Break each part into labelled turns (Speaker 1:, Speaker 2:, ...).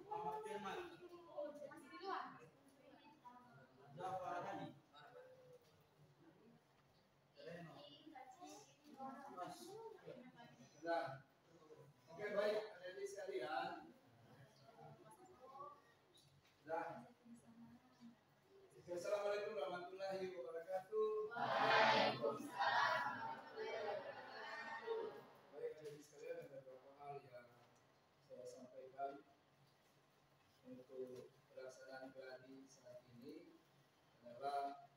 Speaker 1: Muhammad Firman, Jafar Hadi, Reno, Mas.
Speaker 2: Sudah. Oke, baik, adik-adik sekalian. Sudah. Assalamualaikum warahmatullahi wabarakatuh. Waalaikumsalam warahmatullahi wabarakatuh. Baik, adik-adik sekalian, ada beberapa hal yang saya sampaikan untuk pelaksanaan gladi saat ini adalah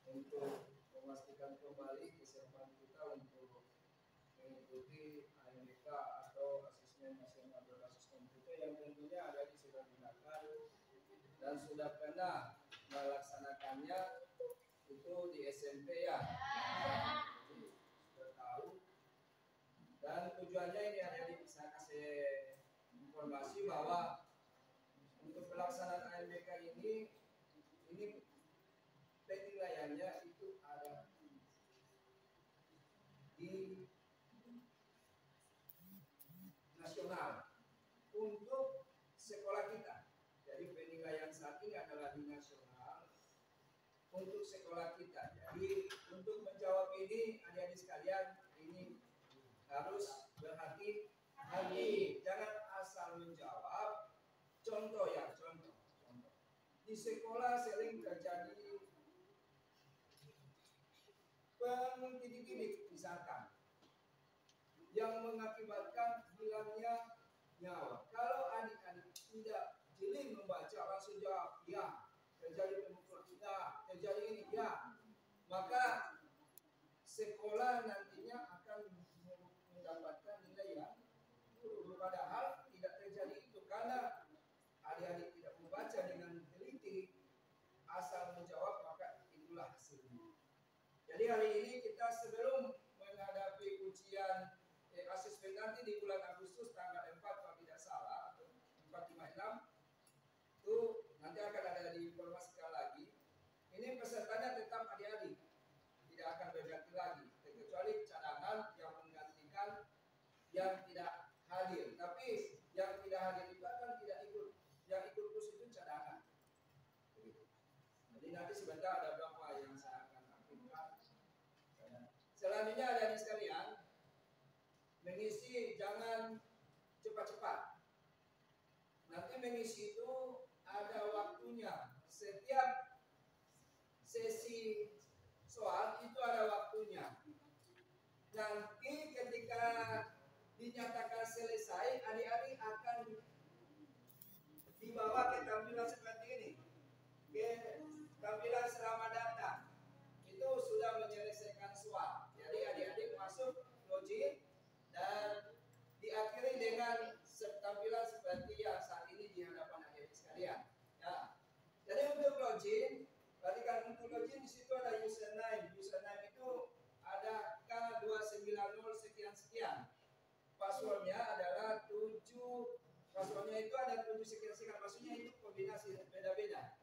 Speaker 2: untuk memastikan kembali kesiapan kita untuk mengikuti ANBK atau Asesmen Nasional Berbasis Komputer yang tentunya ada di sudah gunakan dan sudah pernah melaksanakannya itu di SMP ya. Jadi sudah tahu. Dan tujuannya ini ada di saya kasih informasi bahwa untuk pelaksanaan ANBK ini penilaiannya itu ada di nasional untuk sekolah kita. Jadi penilaian saat ini adalah di nasional untuk sekolah kita. Jadi untuk menjawab ini adik-adik sekalian ini harus berhati-hati. Jangan asal menjawab. Contoh ya, contoh. Di sekolah sering terjadi pendidik-didik misalkan yang mengakibatkan hilangnya nyawa. Kalau adik-adik tidak jeli membaca langsung jawab ya, terjadi pemukulan ya, terjadi ini ya, maka sekolah nantinya akan mendapatkan nilai yang buruk. Padahal tidak terjadi itu karena adik-adik tidak membaca dengan teliti, asal menjawab, maka itulah hasilnya. Jadi hari ini kita sebelum menghadapi ujian asesmen nanti di bulan Agustus tanggal 4 kalau tidak salah atau 456 itu nanti akan ada diinformasikan lagi. Ini pesertanya tetap adik-adik, tidak akan berganti lagi kecuali cadangan yang menggantikan yang tidak hadir. Tapi yang tidak hadir itu akan tidak ikut, yang ikut terus itu cadangan. Jadi nanti sebentar ada berapa yang saya akan aktifkan. Selanjutnya ada di sekalian, mengisi jangan cepat-cepat. Nanti mengisi itu ada waktunya. Setiap sesi soal itu ada waktunya. Nanti ketika dinyatakan selesai, adik-adik akan dibawa ke tampilan seperti ini. Ke tampilan selamat datang. Itu sudah menyelesaikan soal. Jadi adik-adik masuk login dan diakhiri dengan tampilan seperti yang saat ini di hadapan adik-adik sekalian. Ya. Jadi untuk login, perhatikan untuk login di situ ada username. Username itu ada K290 sekian sekian. Passwordnya adalah 7. Passwordnya itu ada 7 sekian sekian. Maksudnya itu kombinasi beda-beda.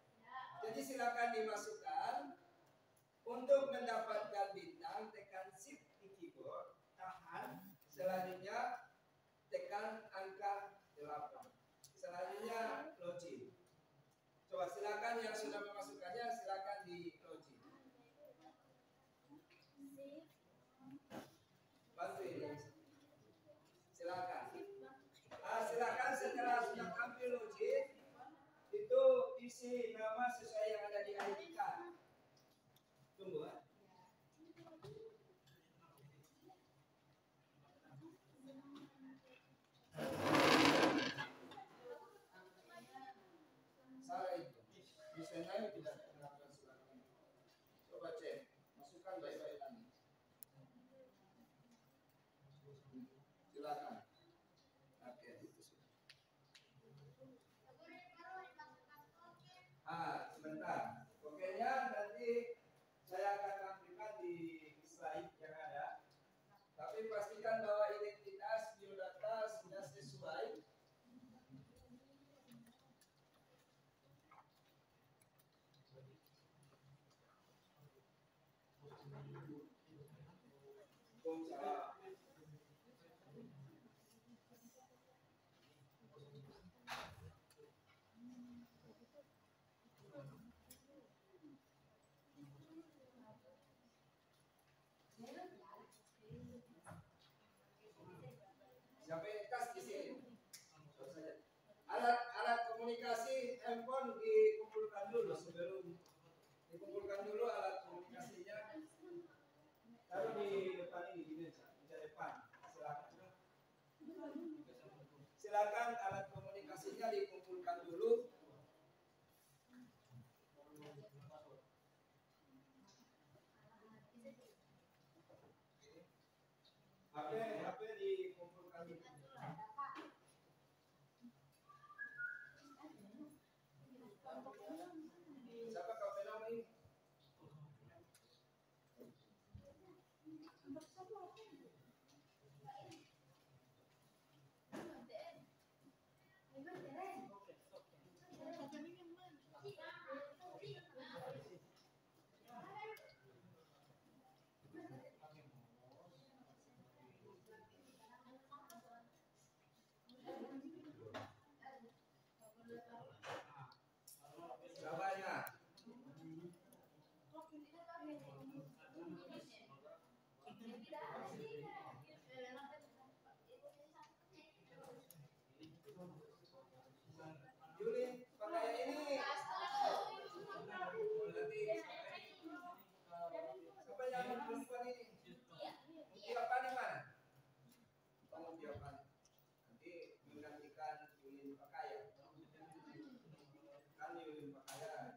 Speaker 2: Jadi silakan dimasukkan. Untuk mendapatkan bintang, tekan shift di keyboard, tahan. Selanjutnya tekan angka 8. Selanjutnya login. Coba silakan yang sudah memasukkannya silakan di login. Bantu ini. Silakan. Silakan setelah sudah ambil login itu isi nama sesuai yang ada di ID card. Tunggu ya. Salah itu. Username tidak terapkan surat ini. Coba cek. Masukkan baik-baik lagi. Silakan. Oke, itu sudah. Sebentar. Pokoknya nanti saya akan tampilkan di slide yang ada. Tapi pastikan bahwa identitas biodata sudah sesuai. Sampai kas di sini. Alat komunikasi handphone dikumpulkan dulu sebelum dikumpulkan dulu alat komunikasinya. Taruh di depan ini di meja depan. Silakan alat komunikasinya dikumpulkan dulu. HP dikumpulkan dulu. Siapa kau nama ini? Namanya. Yuli, pakai ini. Siapa yang perempuan ini? Siapa di mana? Kamu siapa? Nanti menggantikan Yuli Pakaya. Kan Yuli Pakaya.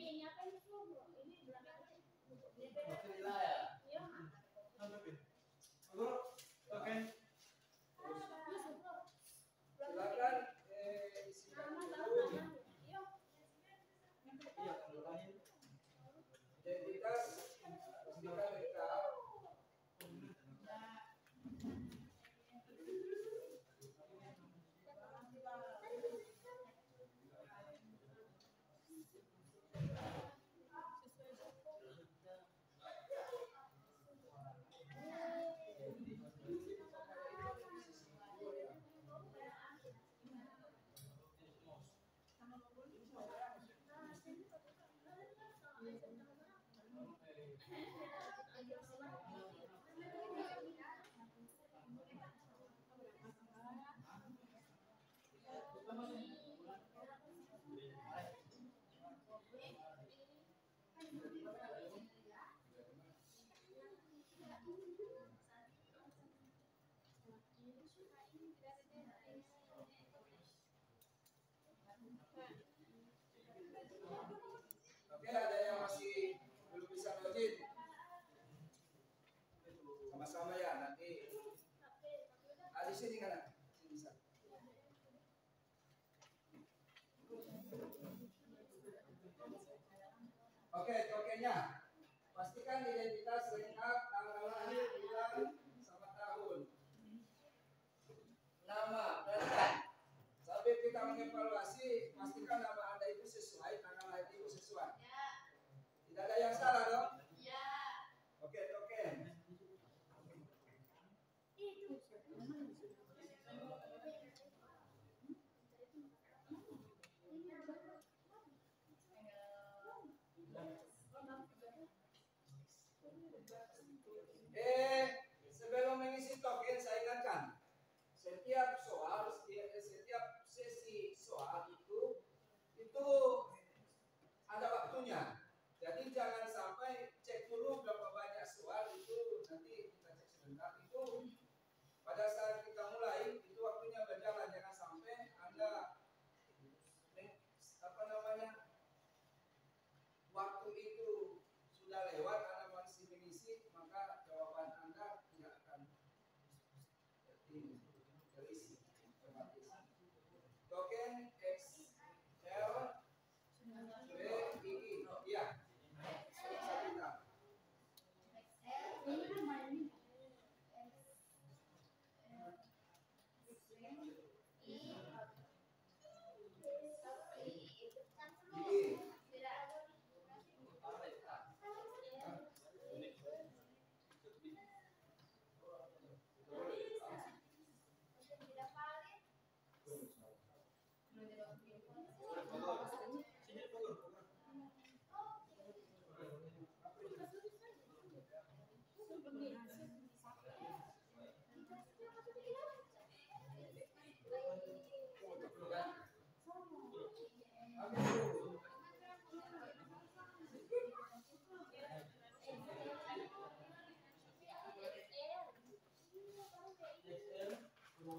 Speaker 2: Silakan isikan dulu identitas pastikan lengkap. Oke, ada yang masih belum bisa login? Sama-sama ya, nanti. Di sini kan? Bisa. Oke, tokennya. Pastikan identitas lengkap, tanggal lahir, bulan, sama tahun. Nama, dan sampai kita mengevaluasi, pastikan nama Anda itu sesuai, tanggal lahir itu sesuai. Tidak ada yang salah dong? Ya. Oke, token.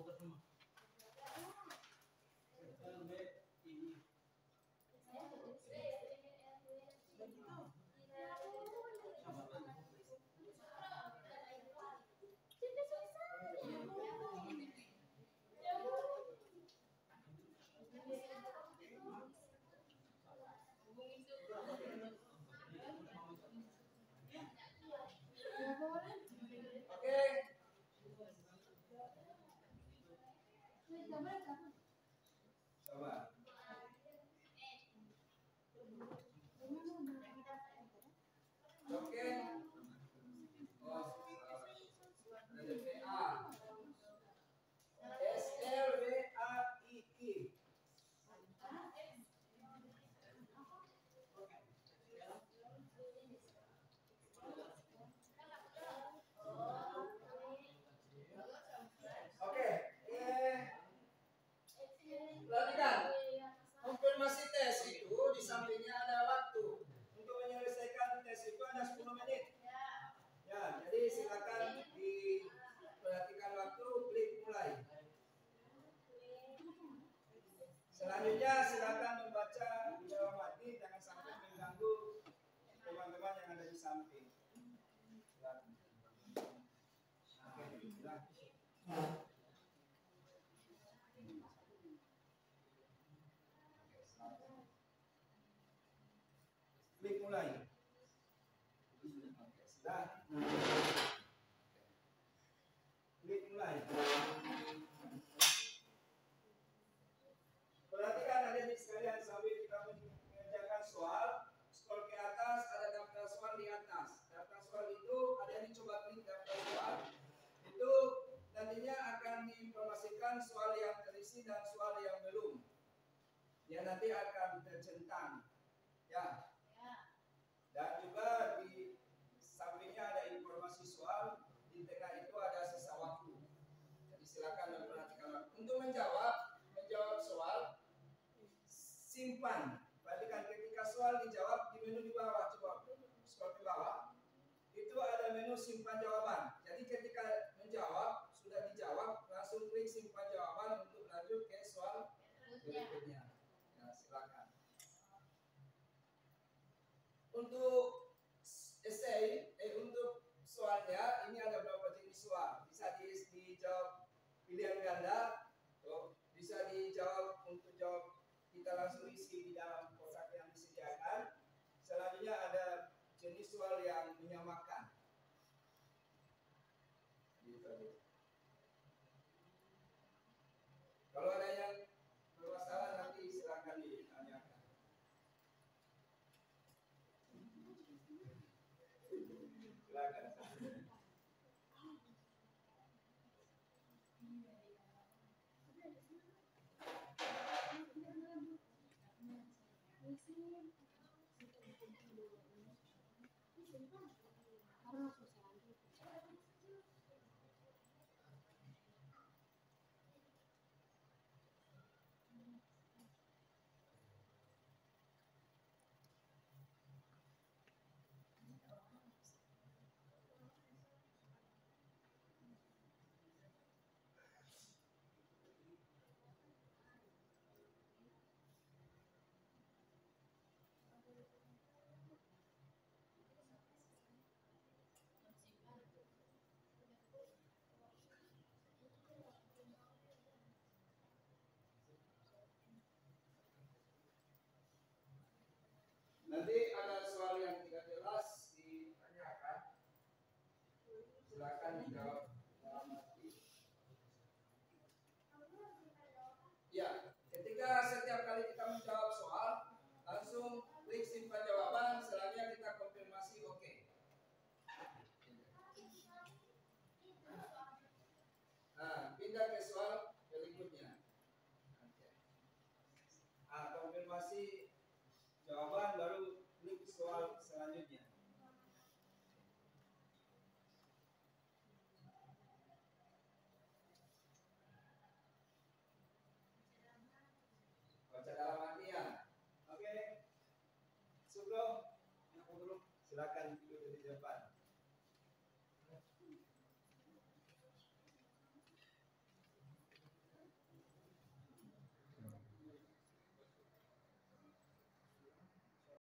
Speaker 1: semua. Sekarang B ini.
Speaker 2: Oke. Coba. Oke. Oh, ada VA. SLWAII. Oke. Perhatikan. Konfirmasi tes itu di sampingnya ada waktu. Untuk menyelesaikan tes itu ada 10 menit. Ya, jadi silakan diperhatikan waktu, klik mulai. Selanjutnya silakan membaca dalam hati, jangan sampai mengganggu teman-teman yang ada di samping. Silakan. Oke, silakan. Klik mulai. Oke, sudah. Klik mulai. Perhatikan adik-adik sekalian sambil kita mengerjakan soal, scroll ke atas, ada daftar soal di atas. Daftar soal itu adik-adik coba klik daftar soal. Itu nantinya akan diinformasikan soal yang terisi dan soal yang belum. Ya, nanti akan tercentang. Ya. Dan juga di sampingnya ada informasi soal, di tengah itu ada sisa waktu. Jadi silakan memperhatikan waktu. Untuk menjawab soal, simpan. Perhatikan ketika soal dijawab di menu di bawah, coba scroll ke bawah. Itu ada menu simpan jawaban. Jadi ketika menjawab, sudah dijawab, langsung klik simpan jawaban untuk lanjut ke soal berikutnya. Ya, silakan. Untuk untuk soalnya ini ada beberapa jenis soal. Bisa dijawab pilihan ganda, bisa dijawab untuk jawab kita langsung isi di dalam kotak yang disediakan. Selanjutnya ada jenis soal yang menyamakan. Kalau ada yang bermasalah nanti silakan ditanyakan. Silakan. Nanti ada soal yang tidak jelas ditanyakan, silakan dijawab dalam hati. Ya, ketika setiap kali kita menjawab soal, langsung klik simpan jawaban, selanjutnya kita konfirmasi oke. Nah, pindah ke soal berikutnya. Konfirmasi jawaban baru klik soal selanjutnya. Baca dalam hati ya. Oke. Sugeng, silakan duduk di depan.